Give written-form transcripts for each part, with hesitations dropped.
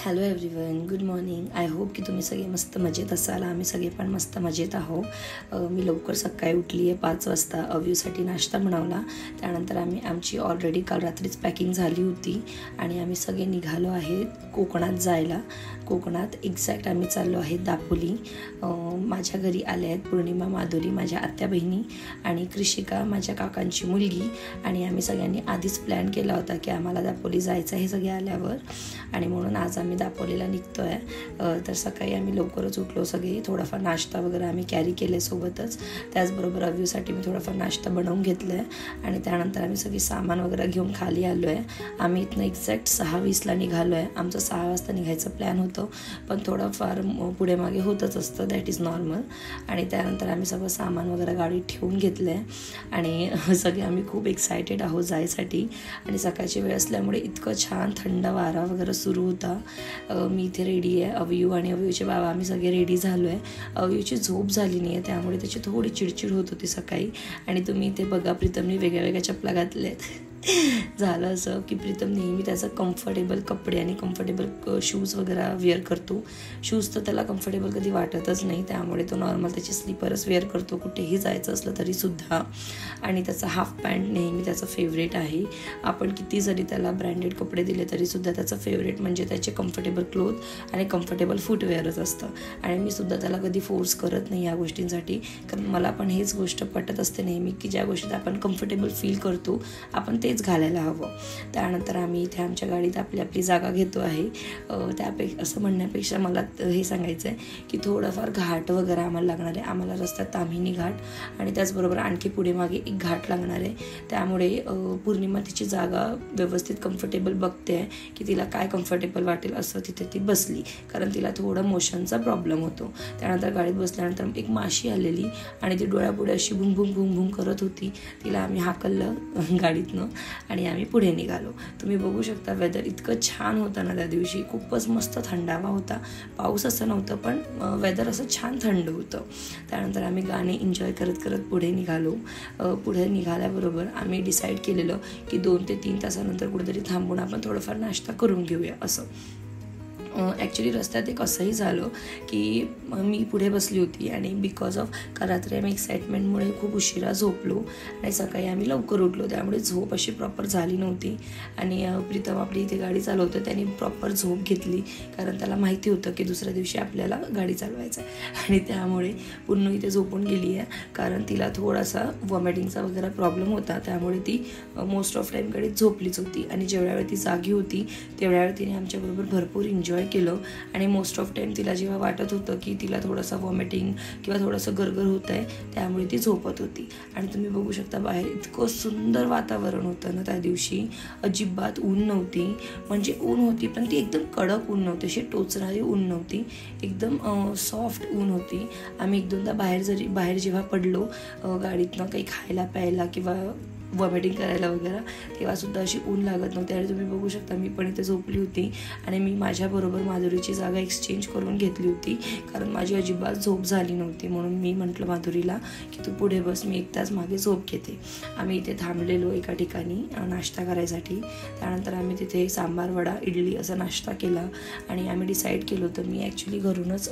Hello everyone, good morning. I hope की तुम्ही सगळे मस्त मजेत असाल. आम्ही सगळे पण मस्त मजेत आहोत. मी लवकर सकाळी उठली आहे 5 वाजता. अव्यूसाठी नाश्ता बनवला. त्यानंतर आमची ऑलरेडी काल रात्रीच पॅकिंग झाली होती आणि आम्ही सगळे निघालो आहेत कोकणात जायला. कोकणात एक्झॅक्ट आम्ही चाललो आहे दापोली. माझ्या घरी आल्या आहेत पूर्णिमा, माधुरी माझ्या आत्या बहिणी आणि कृषिका माझ्या काकांची मुलगी. आणि आम्ही सगळ्यांनी आधीच प्लॅन केला होता की आम्हाला दापोली जायचं आहे सगळे आल्यावर, आणि म्हणून आज आम्ही दापोलीला निघतो आहे. तर सकाळी आम्ही लवकरच उठलो सगळे. थोडाफार नाश्ता वगैरे आम्ही कॅरी केले सोबतच. त्याचबरोबर अव्यूसाठी मी थोडाफार नाश्ता बनवून घेतला आहे आणि त्यानंतर आम्ही सगळी सामान वगैरे घेऊन खाली आलो आहे. आम्ही इथनं एक्झॅक्ट 6:20ला निघालो आहे. आमचं 6 वाजता निघायचं प्लॅन होतं, पण थोडंफार पुढे मागे होतच असतं, दॅट इज नॉर्मल. आणि त्यानंतर आम्ही सगळं सामान वगैरे गाडीत ठेवून घेतलं आहे आणि सगळे आम्ही खूप एक्सायटेड आहोत जायसाठी. आणि सकाळची वेळ असल्यामुळे इतकं छान थंड वारा वगैरे सुरू होता. मी इथे रेडी आहे. अव्यू आणि अव्यूचे बाबा आम्ही सगळे रेडी झालो आहे. अव्यूची झोप झाली नाही आहे, त्यामुळे त्याची थोडी चिडचिड होत होती सकाळी. आणि तुम्ही इथे बघा, प्रीतमने वेगळ्या वेगळ्या चपला घातल्या आहेत. झालं असं की प्रीतम नेहमी त्याचं कम्फर्टेबल कपडे आणि कम्फर्टेबल शूज वगैरे वेअर करतो. शूज तर त्याला कम्फर्टेबल कधी वाटतच नाही, त्यामुळे तो नॉर्मल त्याचे स्लीपरच वेअर करतो कुठेही जायचं असलं तरीसुद्धा. आणि त्याचा हाफ पॅन्ट नेहमी त्याचं फेवरेट आहे. आपण किती जरी त्याला ब्रँडेड कपडे दिले तरीसुद्धा त्याचं फेवरेट म्हणजे त्याचे कम्फर्टेबल क्लोथ आणि कम्फर्टेबल फुटवेअरच असतं. आणि मी सुद्धा त्याला कधी फोर्स करत नाही या गोष्टींसाठी, कारण मला पण हेच गोष्ट पटत असते नेहमी की ज्या गोष्टीत आपण कम्फर्टेबल फील करतो आपण तेच घालायला हवं. त्यानंतर आम्ही इथे आमच्या गाडीत आपली जागा घेतो आहे. त्यापेक्षा असं म्हणण्यापेक्षा मला हे सांगायचं आहे की थोडंफार घाट वगैरे आम्हाला लागणार आहे. आम्हाला रस्त्यात ताम्हिणी घाट आणि त्याचबरोबर आणखी पुढे मागे एक घाट लागणार आहे. त्यामुळे पूर्णिमा तिची जागा व्यवस्थित कम्फर्टेबल बघते आहे की तिला काय कम्फर्टेबल वाटेल असं तिथे ती बसली, कारण तिला थोडं मोशनचा प्रॉब्लेम होतो. त्यानंतर गाडीत बसल्यानंतर एक माशी आलेली आणि ती डोळ्यापुढे अशी भुंग भुंग भुंग भुंग करत होती. तिला आम्ही हाकललं गाडीतनं आणि आम्ही पुढे निघालो. तुम्ही बघू शकता वेदर इतकं छान होतं ना त्या दिवशी. खूपच मस्त थंडावा होता. पाऊस असं नव्हतं, पण वेदर असं छान थंड होतं. त्यानंतर आम्ही गाणे एन्जॉय करत करत पुढे निघालो. पुढे निघाल्याबरोबर आम्ही डिसाईड केलेलं की 2 ते 3 तासानंतर कुठेतरी थांबून आपण थोडंफार नाश्ता करून घेऊया असं. ॲक्च्युली रस्त्यात एक असंही झालं की मी पुढे बसली होती आणि बिकॉज ऑफ का रात्री आम्ही एक्साइटमेंटमुळे खूप उशिरा झोपलो आणि सकाळी आम्ही लवकर उठलो, त्यामुळे झोप अशी प्रॉपर झाली नव्हती. आणि प्रीतम आपली इथे गाडी चालवतं, त्यांनी प्रॉपर झोप घेतली, कारण त्याला माहिती होतं की दुसऱ्या दिवशी आपल्याला गाडी चालवायचं आहे. आणि त्यामुळे पूर्ण इथे झोपून गेली आहे, कारण तिला थोडासा वॉमिटिंगचा वगैरे प्रॉब्लेम होता, त्यामुळे ती मोस्ट ऑफ टाईम गाडीत झोपलीच होती. आणि जेवढ्या वेळ ती जागी होती तेवढ्या वेळ तिने आमच्याबरोबर भरपूर एन्जॉय केलं. आणि मोस्ट ऑफ टाईम तिला जेव्हा वाटत होतं की तिला थोडंसं वॉमिटिंग किंवा थोडंसं गरगर होत आहे, त्यामुळे ती झोपत होती. आणि तुम्ही बघू शकता बाहेर इतकं सुंदर वातावरण होतं ना त्या दिवशी. अजिबात ऊन नव्हती, म्हणजे ऊन होती पण ती एकदम कडक ऊन नव्हती, अशी टोचणारी ऊन नव्हती, एकदम सॉफ्ट ऊन होती. आम्ही 1-2दा बाहेर जेव्हा पडलो गाडीतनं काही खायला प्यायला किंवा वॉमिटिंग करायला वगैरे, तेव्हासुद्धा अशी ऊन लागत नव्हती. आणि तुम्ही बघू शकता मी पण इथे झोपली होती आणि मी माझ्याबरोबर माधुरीची जागा एक्सचेंज करून घेतली होती, कारण माझी अजिबात झोप झाली नव्हती. म्हणून मी म्हटलं माधुरीला की तू पुढे बस, मी 1 तास मागे झोप घेते. आम्ही इथे थांबलेलो एका ठिकाणी नाश्ता करायसाठी. त्यानंतर आम्ही तिथे सांबार, वडा, इडली असा नाश्ता केला. आणि आम्ही डिसाईड केलं होतं, मी ॲक्च्युली घरूनच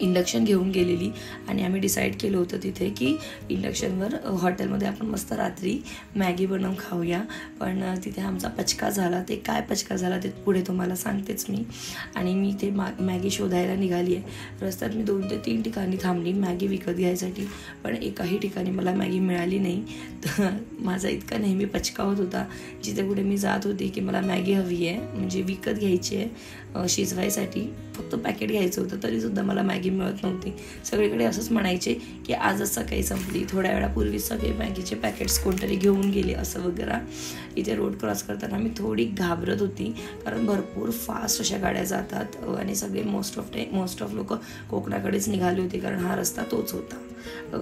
इंडक्शन घेऊन गेलेली आणि आम्ही डिसाईड केलं होतं तिथे की इंडक्शनवर हॉटेलमध्ये आपण मस्त रात्री मॅगी बनवून खाऊया. पण तिथे आमचा पचका झाला. ते काय पचका झाला ते पुढे तुम्हाला सांगतेच मी. आणि मी ते मॅगी शोधायला निघाली आहे. रस्त्यात मी 2 ते 3 ठिकाणी थांबली मॅगी विकत घ्यायसाठी, पण एकाही ठिकाणी मला मॅगी मिळाली नाही. तर माझा इतका नेहमी पचका होत होता, जिथे कुठे मी जात होती की मला मॅगी हवी आहे, म्हणजे विकत घ्यायची आहे शिजवायसाठी, फक्त पॅकेट घ्यायचं होतं, तरीसुद्धा मला मॅगी मिळत नव्हती. सगळीकडे असंच म्हणायचे की आजच सकाळी संपली, थोड्या वेळापूर्वी सगळे मॅगीचे पॅकेट्स कोणतरी घेऊन गेले असं वगैरे. इथे रोड क्रॉस करताना मी थोडी घाबरत होती, कारण भरपूर फास्ट अशा गाड्या जातात आणि सगळे मोस्ट ऑफ लोक कोकणाकडेच निघाले होते, कारण हा रस्ता तोच होता.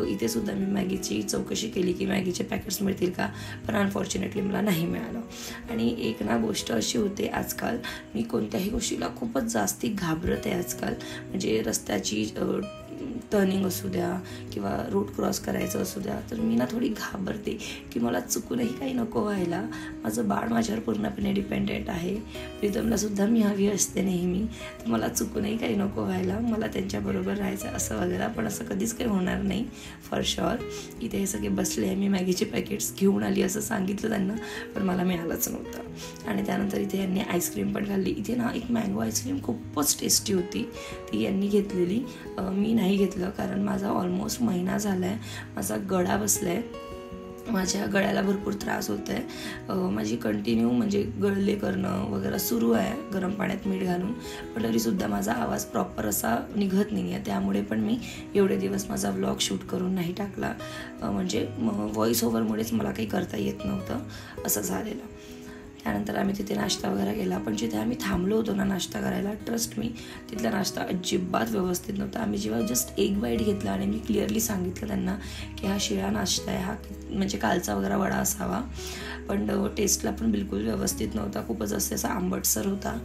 इथे सुद्धा मी मॅगीची चौकशी केली की मॅगीचे पॅकेट्स मिळतील का, पण अनफॉर्च्युनेटली मला नाही मिळालं. आणि एक गोष्ट अशी होते, आजकाल मी कोणत्याही गोष्टीला खूपच जास्ती घाबरत आहे आजकाल. म्हणजे रस्त्याची टर्निंग असू द्या किंवा रोड क्रॉस करायचं असू द्या, तर मी ना थोडी घाबरते की मला चुकूनही काही नको व्हायला. माझं बाळ माझ्यावर पूर्णपणे डिपेंडेंट आहे. प्रीतमलासुद्धा मी हवी असते नेहमी, तर मला चुकूनही काही नको व्हायला, मला त्यांच्याबरोबर राहायचं असं वगैरे. पण असं कधीच काही होणार नाही फॉर शुअर. इथे हे सगळे बसले आहे, मी मॅगीचे पॅकेट्स घेऊन आली असं सांगितलं त्यांना, पण मला मिळालंच नव्हतं. आणि त्यानंतर इथे यांनी आईस्क्रीम पण खाल्ली. इथे ना एक मँगो आईस्क्रीम खूपच टेस्टी होती, ती यांनी घेतलेली. मी नाही घेतलं कारण माझा ऑलमोस्ट महिना झाला आहे, माझा गळा बसला आहे, माझ्या गळ्याला भरपूर त्रास होत आहे. माझी कंटिन्यू म्हणजे गळले करणं वगैरे सुरू आहे गरम पाण्यात मीठ घालून, पण तरीसुद्धा माझा आवाज प्रॉपर असा निघत नाही आहे. त्यामुळे पण मी एवढे दिवस माझा व्लॉग शूट करून नाही टाकला, म्हणजे व्हॉइस ओव्हरमुळेच मला काही करता येत नव्हतं, असं झालेलं. त्यानंतर आम्ही तिथे नाश्ता वगैरे केला, पण जिथे आम्ही थांबलो होतो ना नाश्ता करायला, ट्रस्ट मी, तिथला नाश्ता अजिबात व्यवस्थित नव्हता. आम्ही जेव्हा जस्ट एक बाईट घेतला आणि मी क्लिअरली सांगितलं त्यांना की हा शिळा नाश्ता आहे, हा म्हणजे कालचा वगैरे वडा असावा, पण टेस्टला पण बिलकुल व्यवस्थित नव्हता, खूपच असा आंबटसर होता.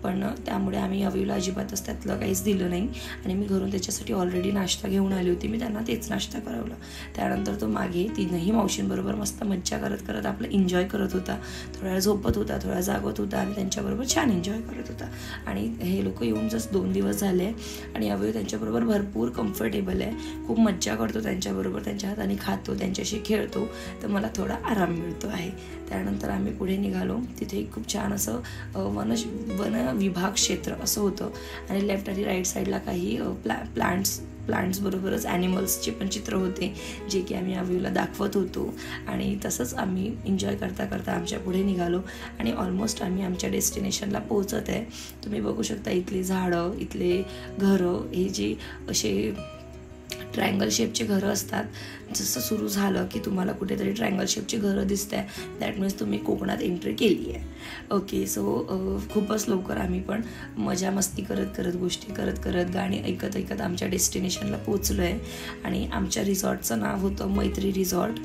पण त्यामुळे आम्ही अवीला अजिबातच त्यातलं काहीच दिलं नाही आणि मी घरून त्याच्यासाठी ऑलरेडी नाश्ता घेऊन आली होती. मी त्यांना तेच नाश्ता करवलं. त्यानंतर तो मागे तीनही मावशींबरोबर मस्त मज्जा करत करत आपलं एन्जॉय करत होता. थोड्या वेळ झोपत होता, थोडा जागत होता आणि त्यांच्याबरोबर छान एन्जॉय करत होता. आणि हे लोक येऊन जस्ट 2 दिवस झाले आणि अवय त्यांच्याबरोबर भरपूर कम्फर्टेबल आहे, खूप मज्जा करतो त्यांच्याबरोबर, त्यांच्या हाताने खातो, त्यांच्याशी खेळतो, तर मला थोडा आराम मिळतो आहे. त्यानंतर आम्ही पुढे निघालो. तिथे खूप छान असं वन विभाग क्षेत्र असं होतं आणि लेफ्ट आणि राईट साईडला काही प्लांट्स बरोबरच ॲनिमल्सचे पण चित्र होते, जे की आम्ही अवीला दाखवत होतो. आणि तसंच आम्ही एन्जॉय करता करता आमच्या पुढे निघालो आणि ऑलमोस्ट आम्ही आमच्या डेस्टिनेशनला पोहोचत आहे. तुम्ही बघू शकता इथली झाडं, इथले घरं, हे जे असे ट्रायंगल शेपचे घरं असतात, जसं सुरू झालं की तुम्हाला कुठेतरी ट्रायंगल शेपची घरं दिसत आहे, दॅट मीन्स तुम्ही कोकणात एंट्री केली आहे. ओके, सो खूपच लवकर आम्ही पण मजा मस्ती करत करत, गोष्टी करत करत, गाणी ऐकत ऐकत आमच्या डेस्टिनेशनला पोचलो आहे. आणि आमच्या रिसॉर्टचं नाव होतं मैत्री रिसॉर्ट.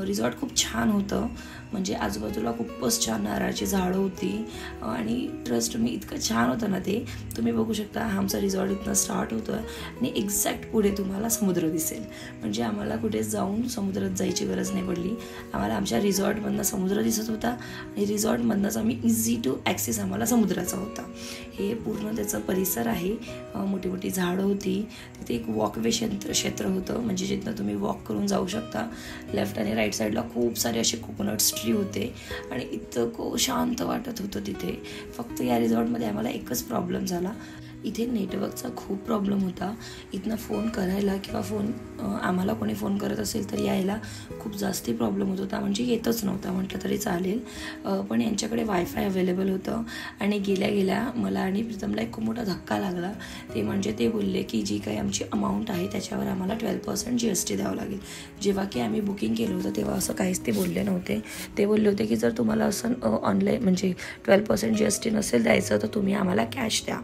रिसॉर्ट खूप छान होतं, म्हणजे आजूबाजूला खूपच छान नारळाची झाडं होती आणि ट्रस्ट मी इतकं छान होतं ना ते. तुम्ही बघू शकता आमचा रिसॉर्ट इथनं स्टार्ट होतो आहे आणि एक्झॅक्ट पुढे तुम्हाला समुद्र दिसेल, म्हणजे आम्हाला कुठे जाऊन समुद्रात जायची गरज नाही पडली. आम्हाला आमच्या रिसॉर्टमधनं समुद्र दिसत होता आणि रिसॉर्टमधनंच आम्ही इझी टू ॲक्सेस आम्हाला समुद्राचा होता. हे पूर्ण त्याचं परिसर आहे, मोठी मोठी झाडं होती, तिथे एक वॉकवे क्षेत्र होतं, म्हणजे जिथनं तुम्ही वॉक करून जाऊ शकता. लेफ्ट आणि राईट साईडला खूप सारे असे कोकोनट ट्री होते आणि इतकं शांत वाटत होतं तिथे. फक्त या रिसॉर्टमध्ये आम्हाला एकच प्रॉब्लेम झाला, इथे नेटवर्कचा खूप प्रॉब्लेम होता. इथनं फोन करायला किंवा आम्हाला कोणी फोन करत असेल तर यायला खूप जास्ती प्रॉब्लेम होत होता, म्हणजे येतच नव्हता म्हटलं तरी चालेल. पण यांच्याकडे वायफाय अवेलेबल होतं आणि गेल्या गेल्या मला आणि प्रीतमला एक खूप मोठा धक्का लागला. ते म्हणजे ते बोलले की जी काही आमची अमाऊंट आहे त्याच्यावर आम्हाला 12% GST द्यावं लागेल. जेव्हा की आम्ही बुकिंग केलं होतं तेव्हा असं काहीच ते बोलले नव्हते. ते बोलले होते की जर तुम्हाला असं ऑनलाईन म्हणजे 12% GST नसेल द्यायचं तर तुम्ही आम्हाला कॅश द्या.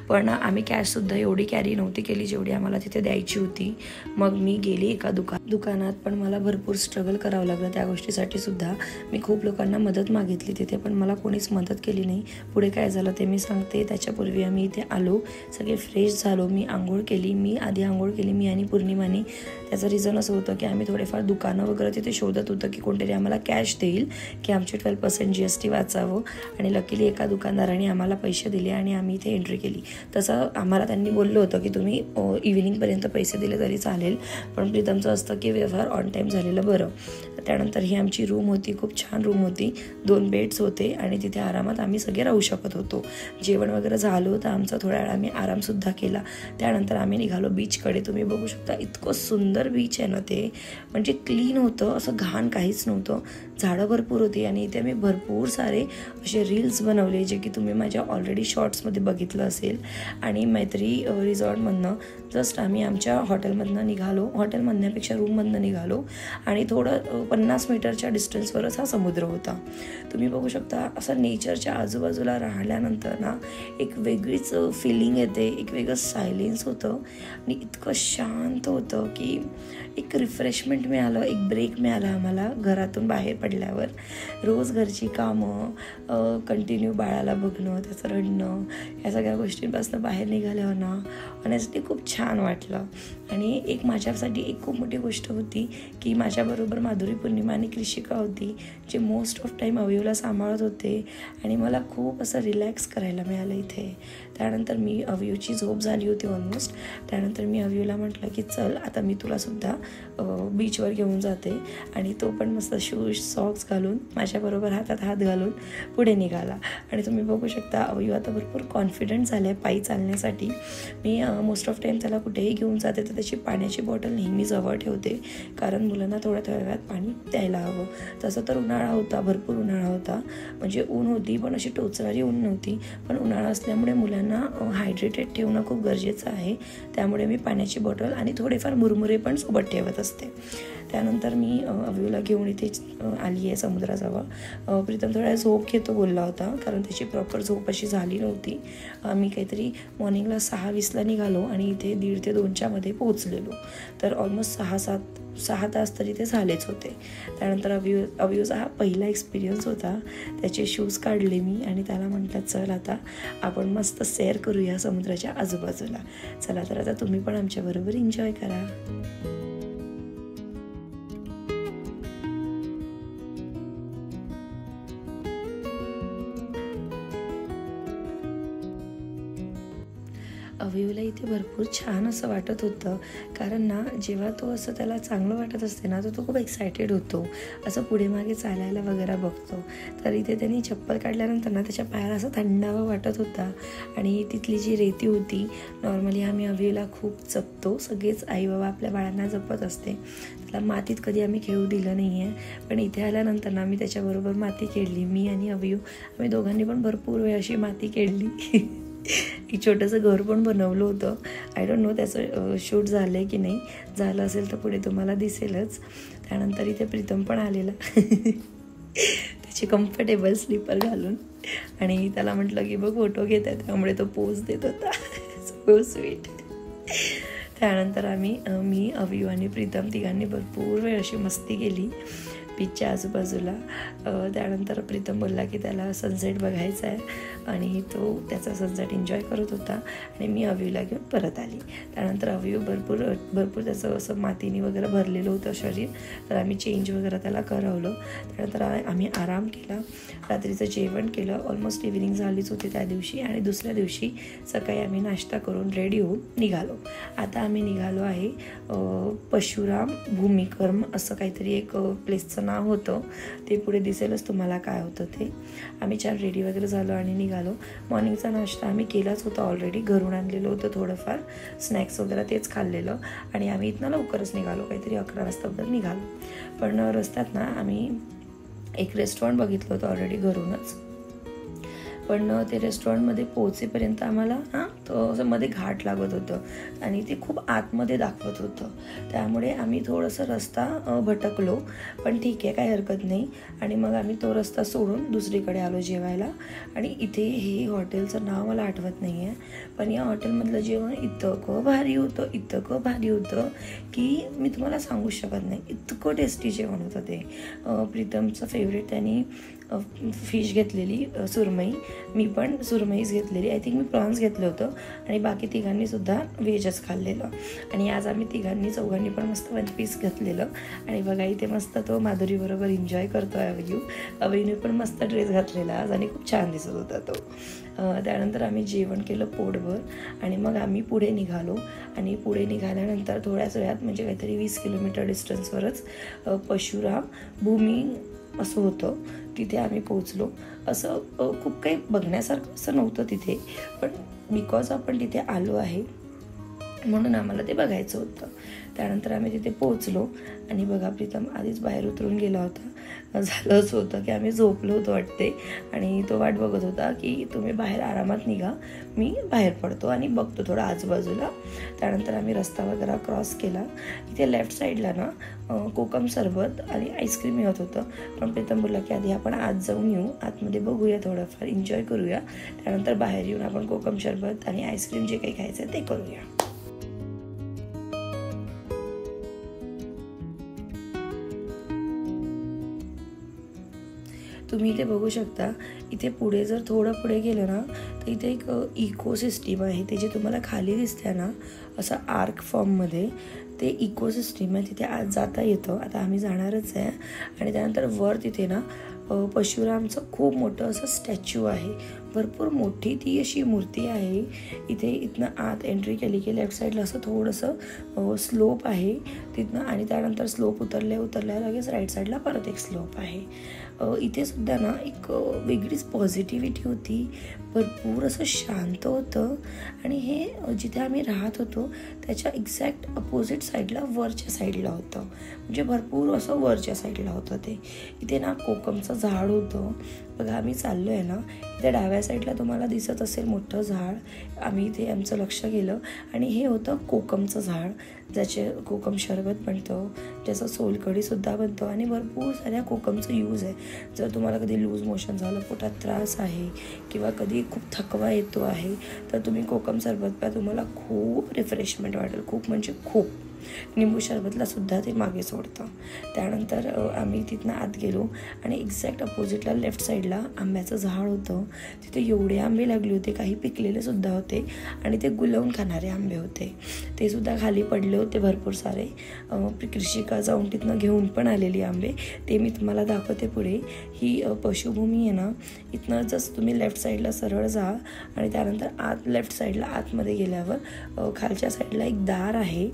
पण आम्ही कॅशसुद्धा एवढी कॅरी नव्हती केली जेवढी आम्हाला तिथे द्यायची होती. मग मी गेली एका दुकानात, पण मला भरपूर स्ट्रगल करावं लागलं त्या गोष्टीसाठी सुद्धा. मी खूप लोकांना मदत मागितली तिथे, पण मला कोणीच मदत केली नाही. पुढे काय झालं ते मी सांगते. त्याच्यापूर्वी आम्ही इथे आलो, सगळे फ्रेश झालो, मी आंघोळ केली. मी आधी आंघोळ केली, मी आणि पूर्णिमाने. त्याचं रिझन असं होतं की आम्ही थोडेफार दुकानं वगैरे तिथे शोधत होतं की कोणतरी आम्हाला कॅश देईल की आमचे 12% GST वाचावं. आणि लकीली एका दुकानदाराने आम्हाला पैसे दिले आणि आम्ही इथे एंट्री केली. तसं आम्हाला त्यांनी बोललं होतं की तुम्ही इव्हिनिंगपर्यंत पैसे दिले तरी चालेल, पण प्रीतमचं असतं की व्यवहार ऑन टाईम झालेलं बरं. त्यानंतर ही आमची रूम होती, खूप छान रूम होती, 2 बेड्स होते आणि तिथे आरामात आम्ही सगळे राहू शकत होतो. जेवण वगैरे झालं होतं आमचं, थोड्या वेळ आम्ही आरामसुद्धा केला. त्यानंतर आम्ही निघालो बीचकडे. तुम्ही बघू शकता इतकं सुंदर बीच आहे ना ते, म्हणजे क्लीन होतं, असं घाण काहीच नव्हतं, झाडं भरपूर होती. आणि इथे आम्ही भरपूर सारे असे रील्स बनवले जे की तुम्ही माझ्या ऑलरेडी शॉर्ट्समध्ये बघितलं असेल. आणि मैत्री रिसॉर्टमधनं जस्ट आम्ही आमच्या हॉटेलमधनं निघालो, हॉटेल म्हणण्यापेक्षा रूममधनं निघालो आणि थोडं 50 मीटरच्या डिस्टन्सवरच हा समुद्र होता. तुम्ही बघू शकता असं नेचरच्या आजूबाजूला राहिल्यानंतर ना एक वेगळीच फिलिंग येते, एक वेगळं सायलेन्स होतं आणि इतकं शांत होतं की एक रिफ्रेशमेंट मिळालं, एक ब्रेक मिळाला आम्हाला घरातून बाहेर पडल्यावर. रोज घरची कामं, कंटिन्यू बाळाला बघणं, त्याचं रडणं, या सगळ्या गोष्टींपासून त्यानंतर बाहेर निघाल्यावर ना ऑनेस्टली खूप छान वाटलं. आणि एक माझ्यासाठी एक खूप मोठी गोष्ट होती की माझ्याबरोबर माधुरी पौर्णिमा आणि कृषिका होती, जे मोस्ट ऑफ टाईम अवयूला सांभाळत होते आणि मला खूप असं रिलॅक्स करायला मिळालं इथे. त्यानंतर मी अवयूची झोप झाली होती ऑलमोस्ट. त्यानंतर मी अवयूला म्हटलं की चल आता मी तुलासुद्धा बीचवर घेऊन जाते. आणि तो पण मस्त शूज सॉक्स घालून माझ्याबरोबर हातात हात घालून पुढे निघाला. आणि तुम्ही बघू शकता अवयू आता भरपूर कॉन्फिडंट झाले आहे पायी चालण्यासाठी. मी मोस्ट ऑफ टाईम त्याला कुठेही घेऊन जाते तर त्याची पाण्याची बॉटल नेहमी जवळ ठेवते, कारण मुलांना थोड्या थोड्या वेळात पाणी द्यायला हवं. तसं तर उन्हाळा होता, भरपूर उन्हाळा होता, म्हणजे ऊन होती पण अशी टोचणारी ऊन नव्हती. पण उन्हाळा असल्यामुळे मुलांना हायड्रेटेड ठेवणं खूप गरजेचं आहे. त्यामुळे मी पाण्याची बॉटल आणि थोडेफार मुरमुरे पण सोबत ठेवत असते. त्यानंतर मी अवयूला घेऊन इथे आली आहे समुद्राजवळ. प्रीतम थोड्या झोप घेतो बोलला होता, कारण त्याची प्रॉपर झोप अशी झाली नव्हती. मी काहीतरी मॉर्निंगला 6:20ला निघालो आणि इथे 1:30 ते 2च्या मध्ये पोहोचलेलो. तर ऑलमोस्ट 6 तास तरी ते झालेच होते. त्यानंतर अवयूचा हा पहिला एक्सपिरियन्स होता. त्याचे शूज काढले मी आणि त्याला म्हटलं चल आता आपण मस्त सैर करूया समुद्राच्या आजूबाजूला. चला तर आता तुम्ही पण आमच्याबरोबर एन्जॉय करा. अवयूला इथे भरपूर छान असं वाटत होतं, कारण ना जेव्हा तो असं त्याला चांगलं वाटत असते ना तर तो खूप एक्सायटेड होतो, असं पुढे मागे चालायला वगैरे बघतो. तर इथे त्यांनी चप्पल काढल्यानंतर ना त्याच्या पायाला असं थंडावा वाटत होता. आणि तिथली जी रेती होती, नॉर्मली आम्ही अवयूला खूप जपतो, सगळेच आई बाबा आपल्या बाळांना जपत असते. त्याला मातीत कधी आम्ही खेळू दिलं नाही आहे, पण इथे आल्यानंतर ना मी त्याच्याबरोबर माती खेळली. मी आणि अवयू आम्ही दोघांनी पण भरपूर वेळ अशी माती खेळली. एक छोटंसं घर पण बनवलं होतं. आय डोंट नो त्याचं शूट झालं आहे की नाही, झालं असेल तर पुढे तुम्हाला दिसेलच. त्यानंतर इथे प्रीतम पण आलेला त्याचे कम्फर्टेबल स्लीपर घालून, आणि त्याला म्हटलं की बघ फोटो घेत आहे, त्यामुळे तो पोज देत होता. So sweet. त्यानंतर मी अवयू आणि प्रीतम तिघांनी भरपूर वेळ अशी मस्ती केली बीचच्या आजूबाजूला. त्यानंतर प्रीतम बोलला की त्याला सनसेट बघायचा आहे आणि तो त्याचा सनसेट एन्जॉय करत होता आणि मी अवयूला घेऊन परत आली. त्यानंतर अवयू भरपूर त्याचं असं मातीने वगैरे भरलेलं होतं शरीर, तर आम्ही चेंज वगैरे त्याला करवलं. त्यानंतर आम्ही आराम केला, रात्रीचं जेवण केलं. ऑलमोस्ट इव्हिनिंग झालीच होती त्या दिवशी. आणि दुसऱ्या दिवशी सकाळी आम्ही नाश्ता करून रेडी होऊन निघालो. आता आम्ही निघालो आहे परशुराम भूमिकर्म असं काहीतरी एक प्लेसचं नाव होतं, ते पुढे दिसेलच तुम्हाला काय होतं ते. आम्ही छान रेडी वगैरे झालो आणि निघालो. मॉर्निंगचा नाश्ता आम्ही केलाच होता ऑलरेडी, घरून आणलेलं होतं थोडंफार स्नॅक्स वगैरे, तेच खाल्लेलं. आणि आम्ही इथनं लवकरच निघालो, काहीतरी 11 वाजता वगैरे निघालो. पण रस्त्यात ना आम्ही एक रेस्टॉरंट बघितलं होतं ऑलरेडी घरूनच, पण ते रेस्टॉरंटमध्ये पोहोचेपर्यंत आम्हाला असं मध्ये घाट लागत होतं आणि ते खूप आतमध्ये दाखवत होतं. त्यामुळे आम्ही थोडंसं रस्ता भटकलो, पण ठीक आहे, काही हरकत नाही. आणि मग आम्ही तो रस्ता सोडून दुसरीकडे आलो जेवायला. आणि इथे हे हॉटेलचं नाव मला आठवत नाही आहे, पण या हॉटेलमधलं जेवण इतकं भारी होतं की मी तुम्हाला सांगू शकत नाही, इतकं टेस्टी जेवण होतं ते. प्रीतमचं फेवरेट त्यांनी फिश घेतलेली सुरमई, मी पण सुरमईच घेतलेली. आय थिंक मी प्रॉन्स घेतलं होतं आणि बाकी तिघांनी सुद्धा व्हेजच खाल्लेलं. आणि आज आम्ही चौघांनी पण मस्त 1 पीस घेतलेलं. आणि बघा इथे मस्त तो माधुरीबरोबर एन्जॉय करतो आहे अवयूने पण मस्त ड्रेस घातलेला आज आणि खूप छान दिसत होता तो. त्यानंतर आम्ही जेवण केलं पोटभर आणि मग आम्ही पुढे निघालो. आणि पुढे निघाल्यानंतर थोड्याच वेळात, म्हणजे काहीतरी 20 किलोमीटर डिस्टन्सवरच परशुराम भूमी असं होतं, तिथे आम्ही पोचलो. असं खूप काही बघण्यासारखं असं नव्हतं तिथे, पण बिकॉज आपण तिथे आलो आहे म्हणून आम्हाला ते बघायचं होतं. त्यानंतर आम्ही तिथे पोचलो आणि बघा प्रीतम आधीच बाहेर उतरून गेला होता. झालंच होतं की आम्ही झोपलो होतो वाटते आणि तो वाट बघत होता की तुम्ही बाहेर आरामात निघा, मी बाहेर पडतो आणि बघतो थोडं आजूबाजूला. त्यानंतर आम्ही रस्ता वगैरे क्रॉस केला. इथे लेफ्ट साईडला ना कोकम सरबत आणि आईस्क्रीम मिळत होतं, पण प्रीतम बोलला की आधी आपण आत जाऊन येऊ, आतमध्ये बघूया, थोडंफार एन्जॉय करूया, त्यानंतर बाहेर येऊन आपण कोकम सरबत आणि आईस्क्रीम जे काही खायचं आहे ते करूया. तुम्ही इथे बघू शकता, इथे पुढे जर थोडं पुढे गेलं ना तर इथे एक इकोसिस्टीम आहे. ते जे तुम्हाला खाली दिसते ना असं आर्क फॉर्ममध्ये, ते इकोसिस्टीम आहे. तिथे आज जाता येतं. आता आम्ही जाणारच आहे. आणि त्यानंतर वर तिथे ना परशुरामचं खूप मोठं असं स्टॅच्यू आहे. भरपूर मोठी ती अशी मूर्ती आहे. इथे इथनं आत एंट्री केली की लेफ्ट साईडला असं थोडंसं स्लोप आहे तिथनं, आणि त्यानंतर स्लोप उतरल्या लगेच राईट साईडला परत एक स्लोप आहे. इथे सुद्धा ना एक वेगळीच पॉझिटिव्हिटी होती. भरपूर असं शांत होतं. आणि हे जिथे आम्ही राहत होतो त्याच्या एक्झॅक्ट अपोजिट साईडला वरच्या साईडला होतं. म्हणजे भरपूर असं वरच्या साईडला होतं ते. इथे ना कोकमचं झाड होतं. बघा आम्ही चाललो आहे ना, इथे डाव्या साईडला तुम्हाला दिसत असेल मोठं झाड. आम्ही इथे आमचं लक्ष गेलं आणि हे होतं कोकमचं झाड, ज्याचे कोकम शरबत बनतं, ज्याचं सोलकढीसुद्धा बनतं आणि भरपूर साऱ्या कोकमचं यूज आहे. जर तुम्हाला कधी लूज मोशन झालं, पोटात त्रास आहे किंवा कधी खूप थकवा येतो आहे तर तुम्ही कोकम सरबत प्या. तुम्हाला खूप रिफ्रेशमेंट वाटेल. खूप म्हणजे खूप. निंबू शरबतला सुद्धा ते मागे सोडतं. त्यानंतर आम्ही तिथनं आत गेलो आणि एक्झॅक्ट अपोजिटला लेफ्ट साईडला आंब्याचं झाड होतं. तिथे एवढे आंबे लागले होते, काही पिकलेले सुद्धा होते आणि ते गुलवून खाणारे आंबे होते. ते सुद्धा खाली पडले होते भरपूर सारे. कृषिका जाऊन तिथनं घेऊन पण आलेली आंबे, ते मी तुम्हाला दाखवते पुढे. ही पशुभूमी आहे ना, इथनं जसं तुम्ही लेफ्ट साईडला सरळ जा आणि त्यानंतर आत लेफ्ट साईडला आतमध्ये गेल्यावर खालच्या साईडला एक दार आहे.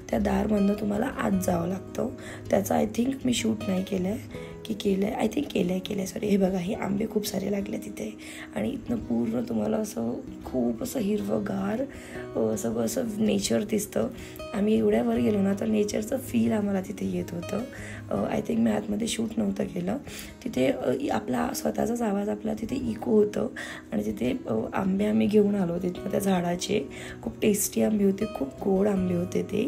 त्या दारमधनं तुम्हाला आत जावं लागतं. त्याचा आय थिंक मी शूट नाही केलं आहे की केलं आहे, आय थिंक केलं आहे सॉरी. हे बघा, हे आंबे खूप सारे लागले तिथे आणि इथनं पूर्ण तुम्हाला असं खूप असं हिरवंगार सगळं असं नेचर दिसतं. आम्ही एवढ्या वर गेलो ना तर नेचरचं फील आम्हाला तिथे येत होतं. आय थिंक मी आतमध्ये शूट नव्हतं केलं. तिथे आपला स्वतःचाच आवाज आपला तिथे इको होतं आणि तिथे आंबे आम्ही घेऊन आलो तिथनं त्या झाडाचे. खूप टेस्टी आंबे होते, खूप गोड आंबे होते ते.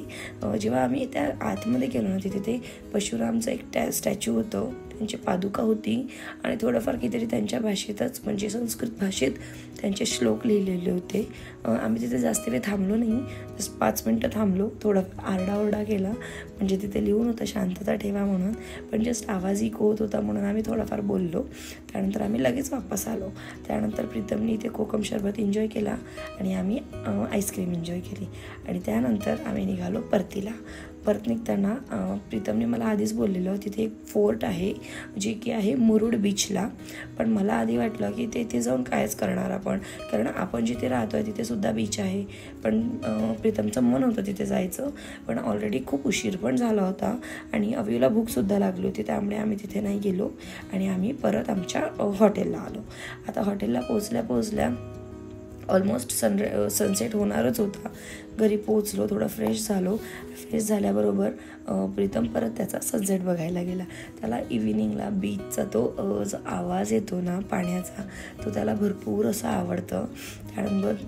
जेव्हा आम्ही त्या आतमध्ये गेलो ना तिथे ते परशुरामचं एक स्टॅच्यू होतं, त्यांची पादुका होती आणि थोडंफार काहीतरी त्यांच्या भाषेतच म्हणजे संस्कृत भाषेत त्यांचे श्लोक लिहिलेले होते. आम्ही तिथे जास्त वेळ थांबलो नाही, जस्ट 5 मिनटं थांबलो. थोडं आरडाओरडा केला म्हणजे तिथे लिहून होतं शांतता ठेवा म्हणून, पण जस्ट आवाज इको होत होता म्हणून आम्ही थोडाफार बोललो. त्यानंतर आम्ही लगेच वापस आलो. त्यानंतर प्रीतमने इथे कोकम शरबत एन्जॉय केला आणि आम्ही आईस्क्रीम एन्जॉय केली आणि त्यानंतर आम्ही निघालो परतीला. परत निघताना प्रीतमने मला आधीच बोललेलं तिथे एक फोर्ट आहे जे की आहे मुरुड बीचला. पण मला आधी वाटलं की तिथे जाऊन कायच करणार आपण, कारण आपण जिथे राहतो आहे तिथे सुद्धा बीच आहे. पण प्रीतमचं मन होतं तिथे जायचं, पण ऑलरेडी खूप उशीर पण झाला होता आणि अवीला भूकसुद्धा लागली होती. त्यामुळे आम्ही तिथे नाही गेलो आणि आम्ही परत आमच्या हॉटेलला आलो. आता हॉटेलला पोचल्या ऑलमोस्ट सनसेट होणारच होता. घरी पोचलो, थोडं फ्रेश झालो. फ्रेश झाल्याबरोबर प्रीतम परत त्याचा सनसेट बघायला गेला. त्याला इव्हिनिंगला बीचचा तो जो आवाज येतो ना पाण्याचा, तो त्याला भरपूर असं आवडतं.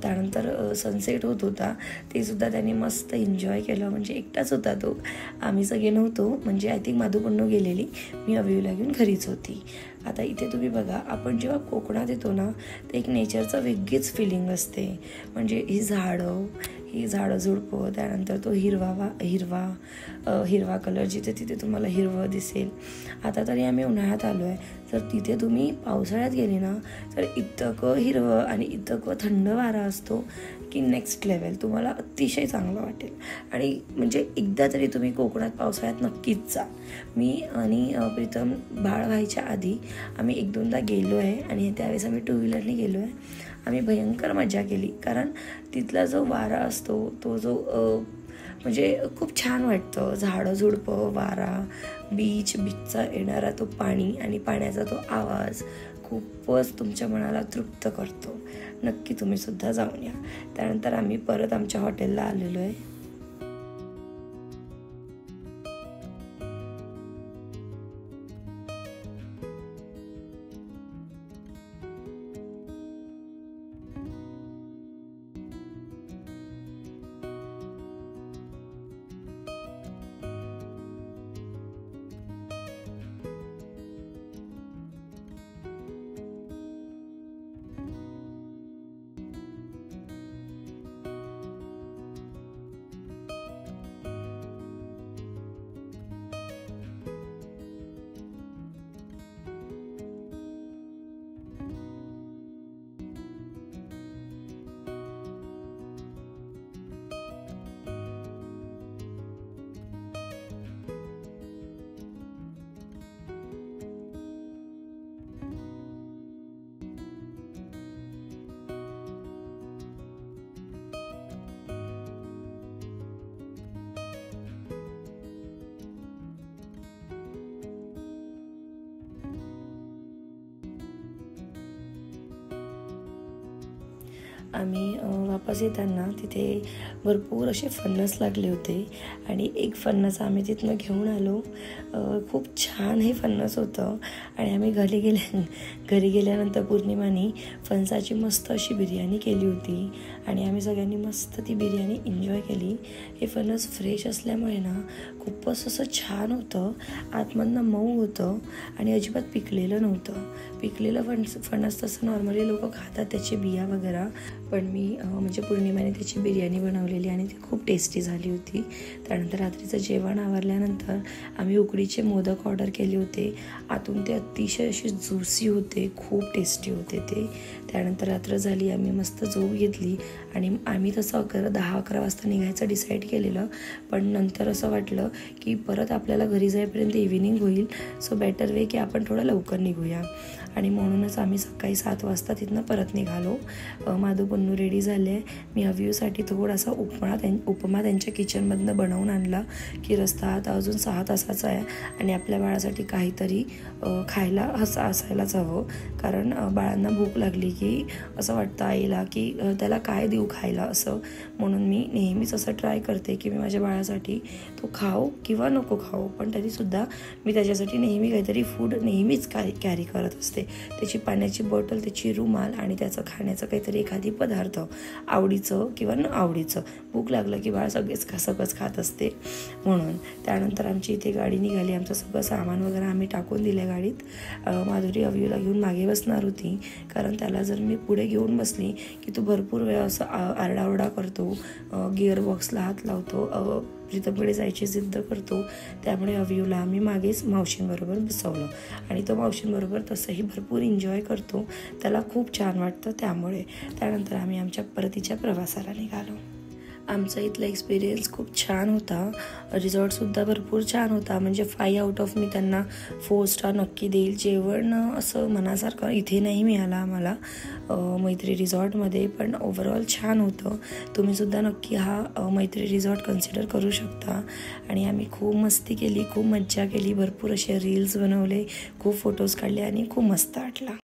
त्यानंतर सनसेट होत होता, ते सुद्धा त्याने मस्त एन्जॉय केलं. म्हणजे एकटाच होता तो, आम्ही सगळे नव्हतो. म्हणजे आय थिंक माधुपण्णू गेलेली, मी अवीला घेऊन घरीच होती. आता इथे तुम्ही बघा, आपण जेव्हा कोकणात येतो ना तर एक नेचरचं वेगळीच फिलिंग असते. म्हणजे ही झाडं झुडपं, त्यानंतर तो हिरवा कलर जिथे तिथे तुम्हाला हिरवं दिसेल. आता तरी आम्ही उन्हाळ्यात आलो आहे, तर तिथे तुम्ही पावसाळ्यात गेले ना तर इतकं हिरवं आणि इतकं थंड वारा असतो की नेक्स्ट लेवल. तुम्हाला अतिशय चांगलं वाटेल. आणि म्हणजे एकदा तरी तुम्ही कोकणात पावसाळ्यात नक्कीच जा. मी आणि प्रीतम बाळ व्हायच्या आधी आम्ही 1-2दा गेलो आहे आणि त्यावेळेस आम्ही 2 व्हीलरने गेलो आहे. आम्ही भयंकर मजा केली, कारण तिथला जो वारा असतो तो जो म्हणजे खूप छान वाटतं. झाडं झुडपं, वारा, बीचचा येणारा तो पाणी आणि पाण्याचा तो आवाज खूपच तुमच्या मनाला तृप्त करतो. नक्की तुम्ही सुद्धा जाऊन या. त्यानंतर आम्ही परत आमच्या हॉटेलला आलेलो आहे. आम्ही वापस येताना तिथे भरपूर असे फणस लागले होते आणि एक फणस आम्ही तिथनं घेऊन आलो. खूप छान हे फणस होतं आणि आम्ही घरी गेल्यानंतर पौर्णिमानी फणसाची मस्त अशी बिर्याणी केली होती आणि आम्ही सगळ्यांनी मस्त ती बिर्याणी एन्जॉय केली. हे फणस फ्रेश असल्यामुळे ना खूपच असं छान होतं, आतमधनं मऊ होतं आणि अजिबात पिकलेलं नव्हतं. पिकलेलं फणस तसं नॉर्मली लोक खातात त्याची बिया वगैरे, पण मी म्हणजे पौर्णिमेने त्याची बिर्याणी बनवलेली आणि ती खूप टेस्टी झाली होती. त्यानंतर रात्रीचं जेवण आवरल्यानंतर आम्ही उकडीचे मोदक ऑर्डर केले होते. आतून ते अतिशय असे ज्युसी होते, खूप टेस्टी होते ते. त्यानंतर रात्र झाली, आम्ही मस्त झोप घेतली आणि आम्ही तसं 10-11 वाजता निघायचं डिसाईड केलेलं, पण नंतर असं वाटलं की परत आपल्याला घरी जाईपर्यंत इव्हिनिंग होईल, सो बेटर वे की आपण थोडं लवकर निघूया. आणि म्हणूनच आम्ही सकाळी 7 वाजता तिथनं परत निघालो. माधू पन्नू रेडी झाले. मी अव्यूसाठी थोडासा उपमा त्यांच्या किचनमधनं बनवून आणला की रस्ता आता अजून 6 तासाचा आहे आणि आपल्या बाळासाठी काहीतरी खायला असायलाच हवं, कारण बाळांना भूक लागली की असं वाटतं आईला की त्याला काय देऊ खायला असं. म्हणून मी नेहमीच असं ट्राय करते की मी माझ्या बाळासाठी तो खाऊ किंवा नको खाऊ, पण तरीसुद्धा मी त्याच्यासाठी नेहमी काहीतरी फूड नेहमीच कॅरी करत असते. त्याची पाण्याची बॉटल, त्याची रुमाल आणि त्याचं खाण्याचं काहीतरी एखादी पदार्थ, आवडीचं किंवा न आवडीचं. भूक लागलं की बाळ सगळंच खात असते म्हणून. त्यानंतर आमची इथे गाडी निघाली. आमचं सगळं सामान वगैरे आम्ही टाकून दिलं गाडीत. माधुरी अव्यूला घेऊन मागे बसणार होती, कारण त्याला जर मी पुढे घेऊन बसली की तो भरपूर वेळ असं आरडाओरडा करतो, गिअरबॉक्सला हात लावतो, प्रीतमकडे जायची जिद्द करतो. त्यामुळे अव्यूला आम्ही मागेच मावशींबरोबर बसवलं आणि तो मावशींबरोबर तसंही भरपूर एन्जॉय करतो, त्याला खूप छान वाटतं त्यामुळे. त्यानंतर आम्ही आमच्या परतीच्या प्रवासाला निघालो. आमचा इथला एक्सपिरियन्स खूप छान होता. रिसॉर्टसुद्धा भरपूर छान होता, म्हणजे 5 आउट ऑफ मी त्यांना 4 स्टार नक्की देईल. जेवण असं मनासारखं इथे नाही मिळालं आम्हाला मैत्री रिसॉर्टमध्ये, पण ओव्हरऑल छान होतं. तुम्हीसुद्धा नक्की हा मैत्री रिसॉर्ट कन्सिडर करू शकता. आणि आम्ही खूप मस्ती केली, खूप मज्जा केली, भरपूर असे रील्स बनवले, खूप फोटोज काढले आणि खूप मस्त वाटला.